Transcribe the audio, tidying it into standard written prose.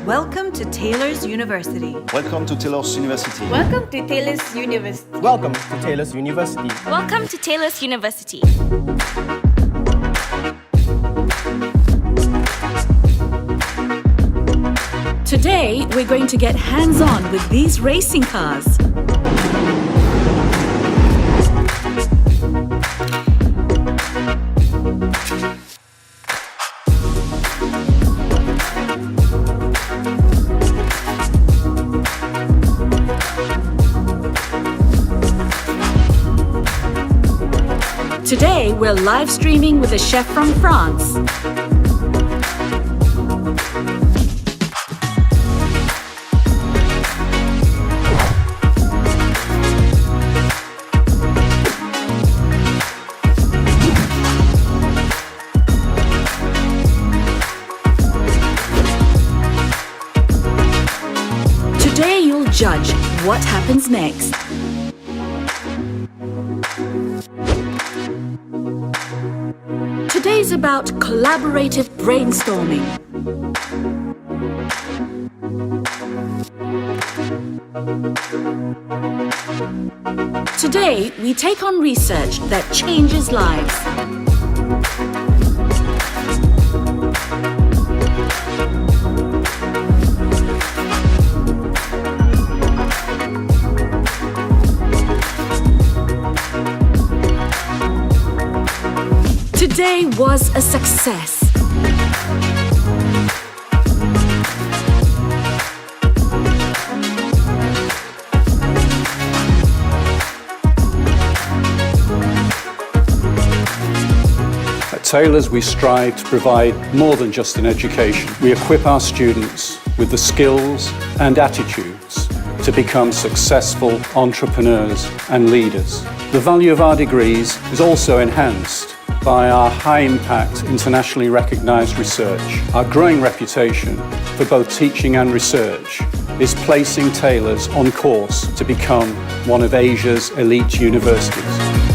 Welcome to Taylor's University. Welcome to Taylor's University. Welcome to Taylor's University. Welcome to Taylor's University. Welcome to Taylor's University. Today, we're going to get hands-on with these racing cars. Today, we're live streaming with a chef from France. Today, you'll judge what happens next. Today's about collaborative brainstorming. Today, we take on research that changes lives. Today was a success. At Taylor's, we strive to provide more than just an education. We equip our students with the skills and attitudes to become successful entrepreneurs and leaders. The value of our degrees is also enhanced by our high-impact, internationally recognized research. Our growing reputation for both teaching and research is placing Taylor's on course to become one of Asia's elite universities.